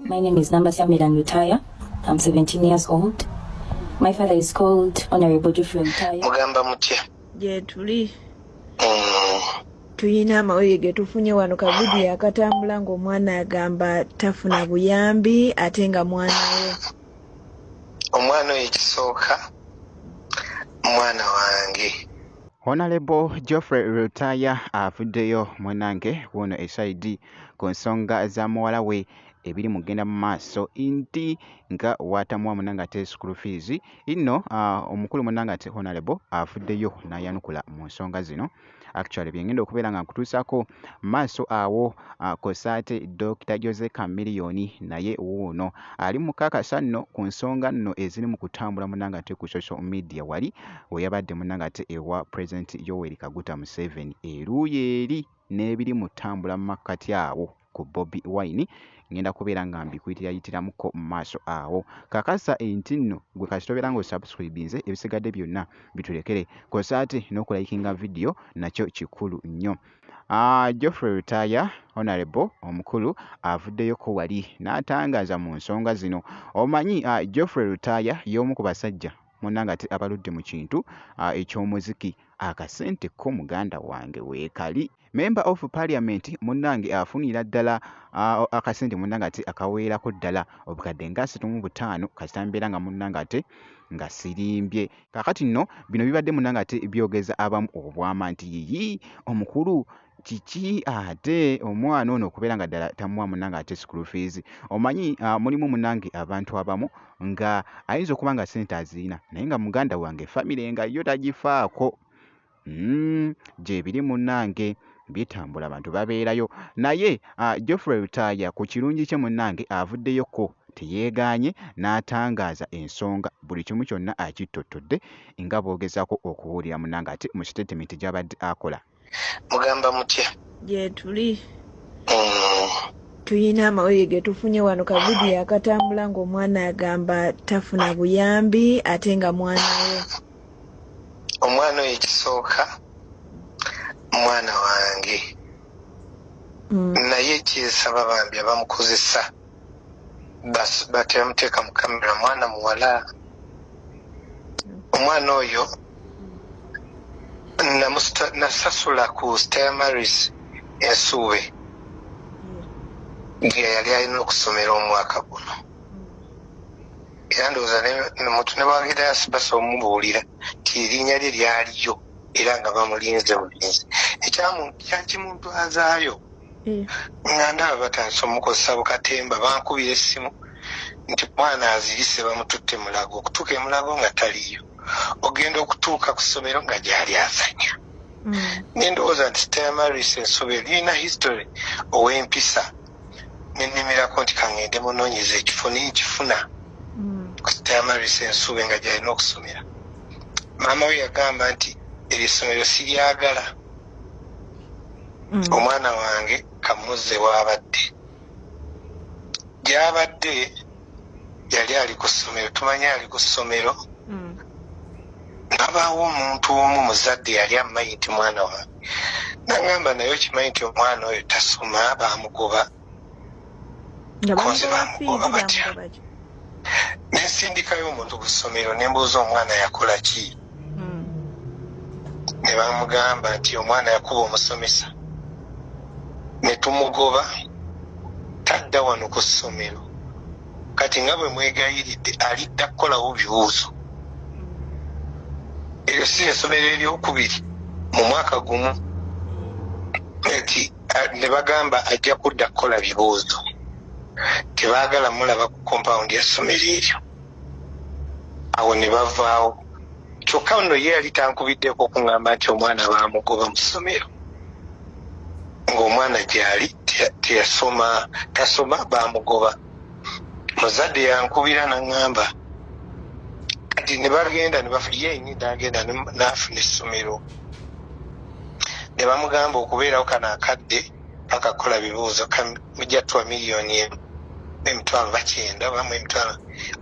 My name is Nambasya Milan Rutaya. I'm 17 years old. My father is called Honorable Geoffrey Rutaya. Mugamba mutya? Je tuli. Tuyina amawulire ge tufunye wano kavidiyo akatambula ng'omwana agamba tafuna buyambi ate nga mwana we. Omwana oyo ekisooka mwana wange. Honorable Geoffrey Rutaya afuddeyo mwenange wuno esaidi ku nsonga za muwala we ebiri mugenda mu maaso nti nga watamuwa munanga ate school fees inno omukulu munanga ate Honorable afuddeyo nayanukula mu nsonga zino. Actually byengenda okubeera nga nkutuusako maaso awo kosaate Dr. Jose Chameleone naye wuuno ali mukakasa nno ku nsonga nno eziri mu kutambula munanga ate ku social media wali we yabadde munanga ate ewa President Yoweri Kaguta Museveni eruuyi eri n'ebiri mu ttambula mu makkati awo ku Bobi Wine ngenda kubeera nga mbikuyitiramuko mu maaso awo kakasa enti nno gwe kasitobeera nga osubscribinze ebisigadde byonna bitulekere kosaate n'okulayikinga video nakyo kikulu nnyo. Geoffrey Rutaya Honorable omukulu avuddeyoko wali n'atangaaza mu nsonga zino. Omanyi Geoffrey Rutaya y'omu ku basajja munanga ate abaludde mu kintu eky'omuziki akasente ko muganda wange weekali. Member of Parliament munange afunira ddala akasente munanga ate akaweerako ddala obukadde nga 35 kasitambera nga munanga ate nga sirimbye. Kakati nno bino bibadde munanga ate byogeza abamu obwama nti yiyi omukulu kiki ate omwana ono okubeera nga ddala tamuwa munanga ate school fees. Omanyi mulimu munange abantu abamu nga ayinza okuba nga sente azirina naye nga muganda wange famire nga yo tagifaako. Gye biri munange bitambula abantu babeerayo naye Geoffrey Rutaya ku kirungi kye munange avuddeyoko teyeeganye n'atangaaza ensonga buli kimu kyonna akittottodde nga boogezaako okuwulira munanga ate mu statement gy'abadde akola. Mugamba mutya? Je tuli. Tuyina amawulire ge tufunye wano kavidiyo akatambula ng'omwana agamba tafuna buyambi ate nga mwana we. Omwana oyo ekisooka mwana wange. Naye kyesaba bambi abamukozesa batemuteeka mu kamera mwana muwala. Omwana oyo nasasula ku Stamaris Ensuube nga yali alina okusomera omwaka guno era ndowooza muntu ne bwagenda yasibasa omubuulira nti erinnya lye lyaliyo era nga bamulinze bulinzi ekyakimuntwazaayo nga ndaba batandise omukozesa bukatemba bankubira essimu nti mwana azirise bamututte mulago okutuuka emulago nga taliyo ogenda okutuuka ku ssomero nga gyali azanya. Nendowooza nti Stamaris Ensuube lirina history ow'empisa nennemerako nti kangende munoonyeza ekifo nenkifuna ku Stamaris Ensuube nga gyalina okusomera. Maama we yagamba nti eryo essomero siryagala. Omwana wange kamuzze w'abadde gy'abadde yali ali ku ssomero tumanye ali ku ssomero nabaawo omuntu omu muzadde yali amanyi nti mwana wange nagamba naye okimanyi nti omwana oyo tasoma bamugoba konze bamugoba batya. Nensindikayo omuntu ku ssomero nembuuza omwana yakola ki ne bamugamba nti omwana yakuba omusomesa ne tumugoba tadda wano ku ssomero kati nga bwe mwegayiridde alidda kukolawo bibuuzo. Eryo si essomero eryokubiri mu mwaka gumu nti ne bagamba ajja kudda kukola bibuuzo tebaagala mulaba ku compound ya ssomero eryo awo ne bavaawo. Kyokka nno ye yali tankubiddeko okuŋŋamba nti omwana baamugoba mu ssomero ng'omwana gyali tasoma baamugoba. Muzadde yankubira naŋŋamba kati ne bagenda yeyini nagenda n'afuna essomero ne bamugamba okubeerawo kano akadde akakola bibuuzo mujja tuwa miliyoni $9,900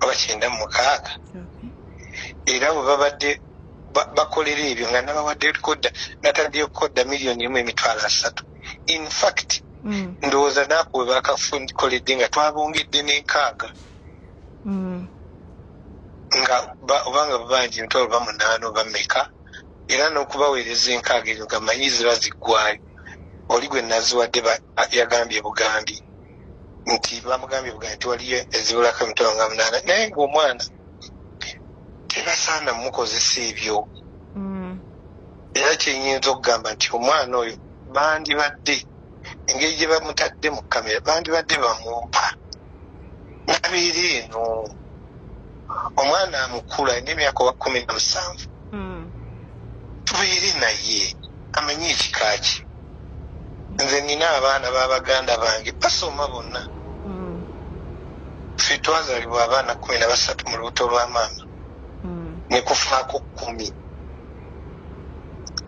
oba $9,906 era bwe babadde bakolera ebyo nga nabawadde koda nataddeyo koda $1,300,000. In fact ndowooza naako we bakafundikoledde nga twabongedde n'enkaaga nga obanga babangi mitwalo ba 8 oba mmeka era n'okubaweereza enkaaga ezo nga manyi ziba ziggwayo oli gwe naziwadde yagambye bugambi nti bamugambye bugambi nti waliyo ezibulako emitwalo nga 8 naye ng'omwana tebasaana mukozesa ebyo era kyenyinza okugamba nti omwana oyo bandibadde engeri gye bamutadde mu kamera bandibadde bamumpa nabeera eno omwana amukulu alina emyaka owa 17 tubeere naye amanye ekika kye nze nina abaana b'abaganda bange basoma bonna ffe twazaalibwa abaana 13 mu lubuto lwa maama nekufaako 10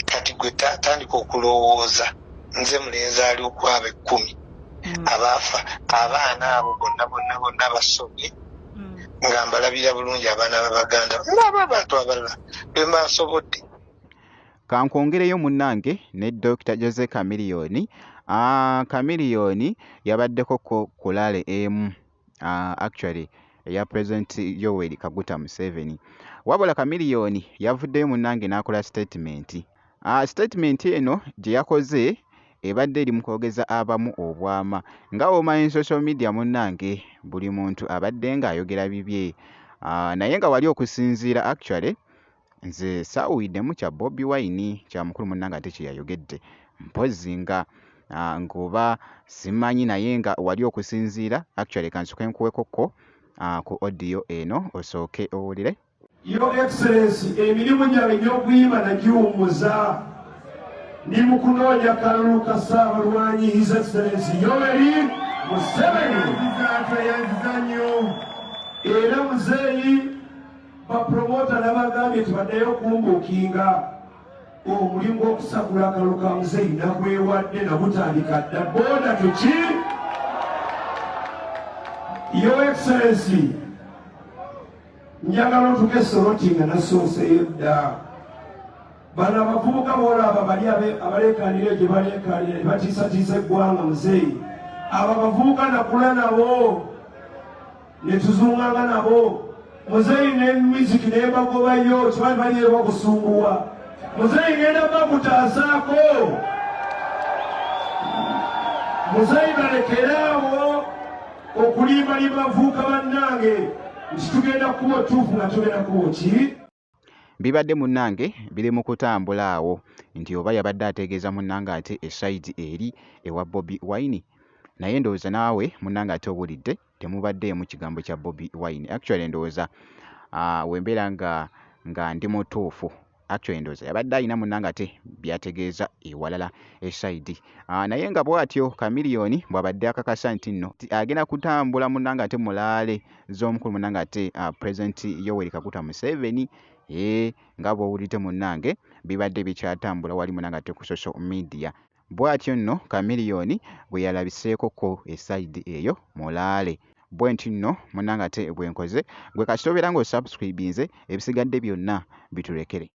kati gwe tandika okulowooza nze mulenzi ali okwaba 10 abaafa abaana abo bonna basomye nga mbalabira bulungi abaana b'abaganda nabo abantu abalala bembasobodde. Kankwongereyo munnange ne Dr. Jose Chameleone. Chameleone yabaddeko ku laale emu actually eya President Yoweri Kaguta Museveni. Wabula Chameleone yavuddeyo munnange n'akola statement. Statement eno gye yakoze ebadde eri mu kwogeza abamu obwama nga omanyi social media munnange buli muntu abadde ng'ayogera bibye naye nga wali okusinziira actually nze saawuliddemu kya Bobi Wine kya mukulu munnange ate kye yayogedde mpozzi nga ngoba simanyi naye nga wali okusinziira actually kansuke nkuwekokko ku audio eno osooke owulire. Your Excellency, emirimu gyange egy'okuyimba nagiwummuza ndi mu kunoonya kalulu ka Ssaabalwanyi His Excellency Yoweri Museveni yanziza nnyo era muzeeyi bapromota nabagambye tubaddeyo kumbuukinga omulimu gw'okusagula akalulu ka muzeeyi nagwewadde nagutandika dda boda tuki. Your Excellency, njagala otuke sorotinga nasooseyo dda bano abavubuka boolaba bali abaleekanira gye baleekanira batiisatiisa eggwanga muzeeyi abo abavubuka nakula nabo ne tuzunganga nabo muzeeyi n'emiziki nebagobayo kibali baliyo bakusunguwa muzeeyi ngenda bakutaasaako muzeeyi balekeraawo okulimbalimba bavubuka bannange nti tugenda kuba otuufu nga tugenda kuba ki. Bibadde munnange biri mu kutambula awo nti oba yabadde ategeeza munnange ate esaidi eri ewa Bobi Wine naye ndowooza naawe munnange ate obulidde temubaddeemu kigambo kya Bobi Wine. Actually ndowooza wembeera nga ndi mutuufu actually ndowooza yabadde alina munnange ate byategeeza ewalala esaidi naye nga bw'atyo Chameleone bw'abadde akakasa nti nno agenda kutambula munnange ate mulaale z'omukulu munnange ate President Yoweri Kaguta Museveni nga bw'owulidde munnange bibadde bikyatambula wali munnange ate ku social media. Bw'atyo nno Chameleone bwe yalabiseekoko esaidi eyo mulaale bwe nti nno munnange ate bwe nkoze gwe kasitobeera ng'osubscribinze ebisigadde byonna bitulekere.